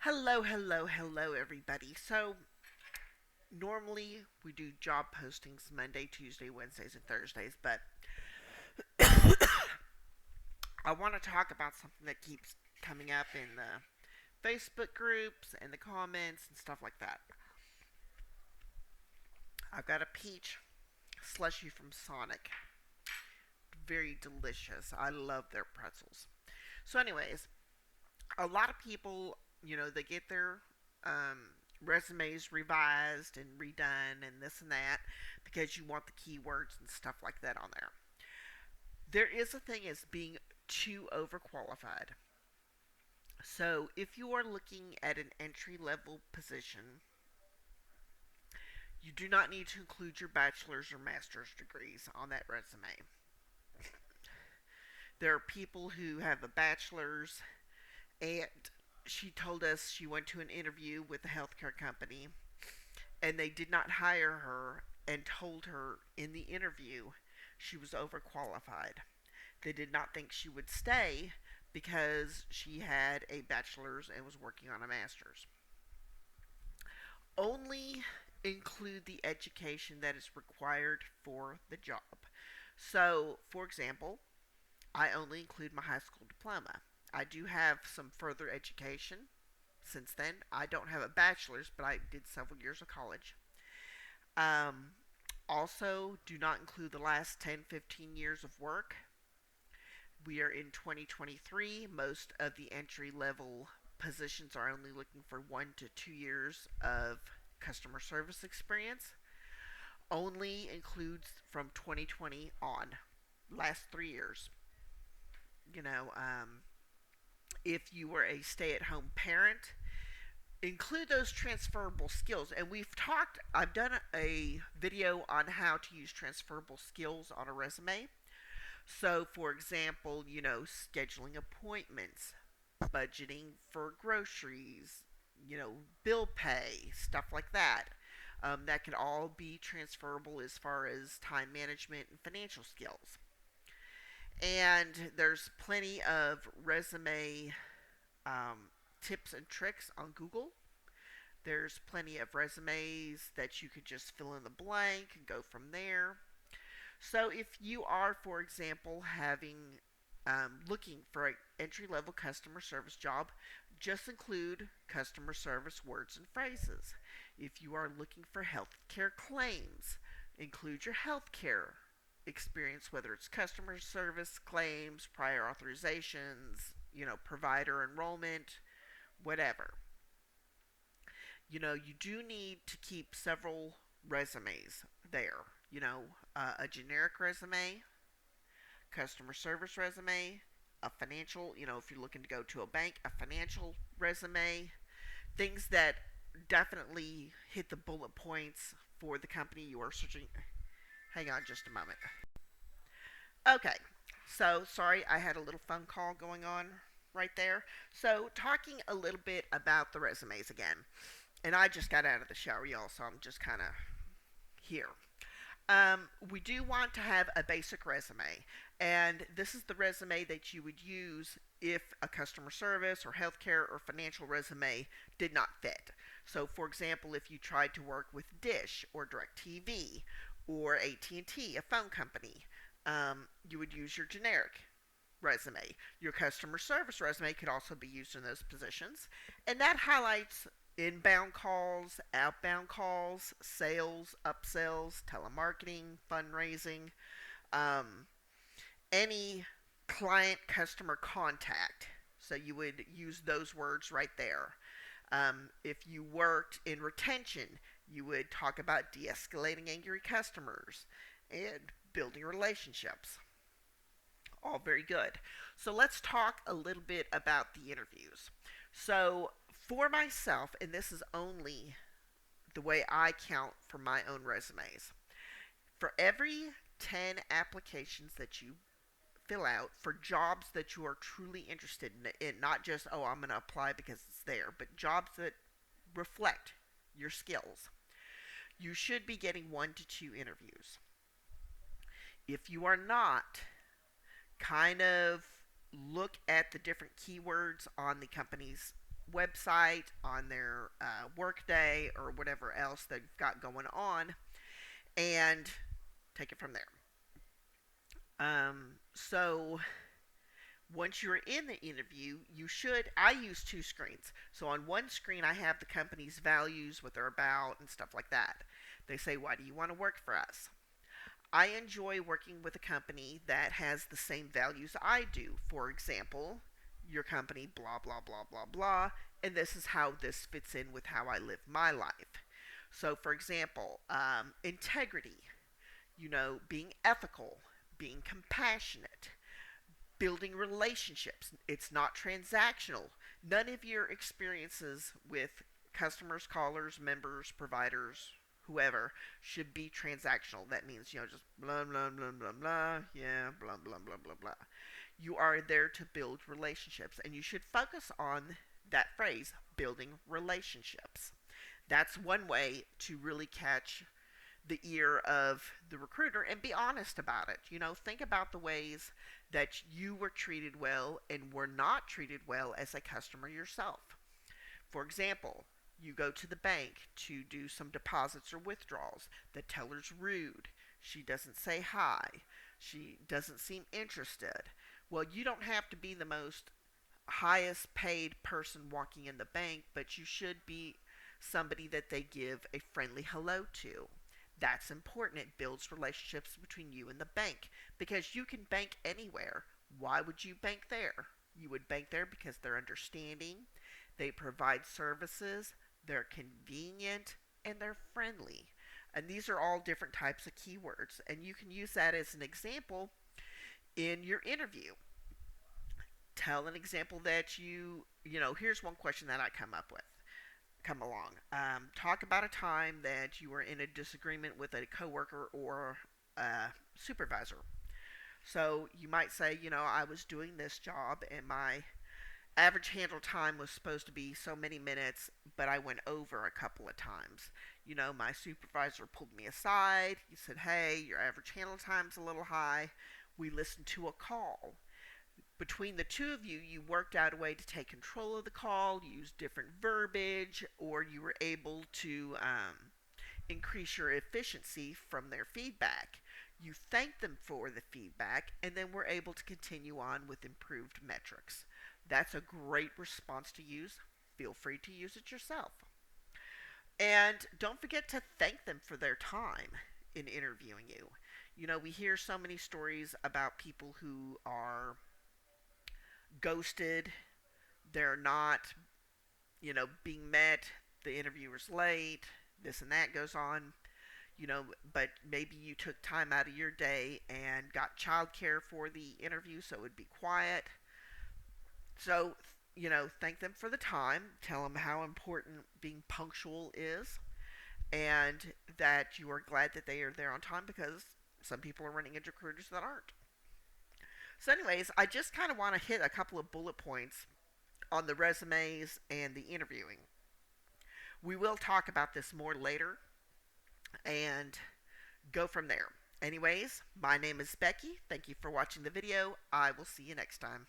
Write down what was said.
Hello, hello, hello, everybody. So, normally we do job postings Monday, Tuesday, Wednesdays, and Thursdays, but I want to talk about something that keeps coming up in the Facebook groups and the comments and stuff like that. I've got a peach slushy from Sonic. Very delicious. I love their pretzels. So, anyways, a lot of people, they get their resumes revised and redone and this and that because you want the keywords and stuff like that on there. There is a thing as being too overqualified. So if you are looking at an entry level position, you do not need to include your bachelor's or master's degrees on that resume. There are people who have a bachelor's, and she told us she went to an interview with a healthcare company and they did not hire her and told her in the interview she was overqualified. They did not think she would stay because she had a bachelor's and was working on a master's. Only include the education that is required for the job. So, for example, I only include my high school diploma. I do have some further education since then. I don't have a bachelor's, but I did several years of college. Um, Also, do not include the last 10, 15 years of work. We are in 2023. Most of the entry level positions are only looking for 1 to 2 years of customer service experience. Only includes from 2020 on, last 3 years. You know, if you were a stay at home parent, include those transferable skills. And I've done a video on how to use transferable skills on a resume. So, for example, scheduling appointments, budgeting for groceries, bill pay, stuff like that. That can all be transferable as far as time management and financial skills. And there's plenty of resume um, tips and tricks on Google. There's plenty of resumes that you could just fill in the blank and go from there. So if you are, for example, looking for an entry level customer service job, just include customer service words and phrases. If you are looking for healthcare claims, include your healthcare experience, whether it's customer service claims, prior authorizations, provider enrollment, whatever. You do need to keep several resumes there. A generic resume, customer service resume, a financial, if you're looking to go to a bank, a financial resume, things that definitely hit the bullet points for the company you are searching. Hang on just a moment. Okay, so sorry, I had a little phone call going on right there. So, talking a little bit about the resumes again. And I just got out of the shower, y'all, so I'm just kind of here. We do want to have a basic resume, and this is the resume that you would use if a customer service or healthcare or financial resume did not fit. So, for example, if you tried to work with Dish or DirecTV or AT&T, a phone company, you would use your generic resume. Your customer service resume could also be used in those positions, and that highlights inbound calls, outbound calls, sales, upsells, telemarketing, fundraising, um, any client customer contact. So you would use those words right there. If you worked in retention, you would talk about de escalating angry customers and building relationships. All very good. So let's talk a little bit about the interviews. So, for myself, and this is only the way I count for my own resumes, for every 10 applications that you fill out for jobs that you are truly interested in not just, oh, I'm going to apply because it's there, but jobs that reflect your skills, you should be getting 1 to 2 interviews. If you are not, kind of look at the different keywords on the company's website, on their workday, or whatever else they've got going on, and take it from there. So once you're in the interview, I use two screens. So on one screen, I have the company's values, what they're about, and stuff like that. They say, why do you want to work for us? I enjoy working with a company that has the same values I do. For example, your company, blah, blah, blah, blah, blah, and this is how this fits in with how I live my life. So, for example, integrity, being ethical, being compassionate, building relationships. It's not transactional. None of your experiences with customers, callers, members, providers, whoever should be transactional. That means, just blah, blah, blah, blah, blah, yeah, blah, blah, blah, blah, blah. You are there to build relationships, and you should focus on that phrase, building relationships. That's one way to really catch the ear of the recruiter and be honest about it. Think about the ways that you were treated well and were not treated well as a customer yourself. For example, you go to the bank to do some deposits or withdrawals. The teller's rude. She doesn't say hi. She doesn't seem interested. Well, you don't have to be the most highest paid person walking in the bank, but you should be somebody that they give a friendly hello to. That's important. It builds relationships between you and the bank because you can bank anywhere. Why would you bank there? You would bank there because they're understanding, they provide services, they're convenient, and they're friendly. And these are all different types of keywords, and you can use that as an example in your interview. Tell an example that here's one question that I come along. Talk about a time that you were in a disagreement with a coworker or a supervisor. So you might say, I was doing this job and my average handle time was supposed to be so many minutes, but I went over a couple of times. My supervisor pulled me aside. He said, hey, your average handle time's a little high. We listened to a call. Between the two of you, you worked out a way to take control of the call, use different verbiage, or you were able to increase your efficiency from their feedback. You thanked them for the feedback, and then were able to continue on with improved metrics. That's a great response to use. Feel free to use it yourself. And don't forget to thank them for their time in interviewing you. We hear so many stories about people who are ghosted, they're not, being met, the interviewer's late, this and that goes on, but maybe you took time out of your day and got childcare for the interview so it would be quiet. So, thank them for the time, tell them how important being punctual is, and that you are glad that they are there on time because some people are running into recruiters that aren't. So, anyways, I just kind of want to hit a couple of bullet points on the resumes and the interviewing. We will talk about this more later and go from there. Anyways, my name is Becky. Thank you for watching the video. I will see you next time.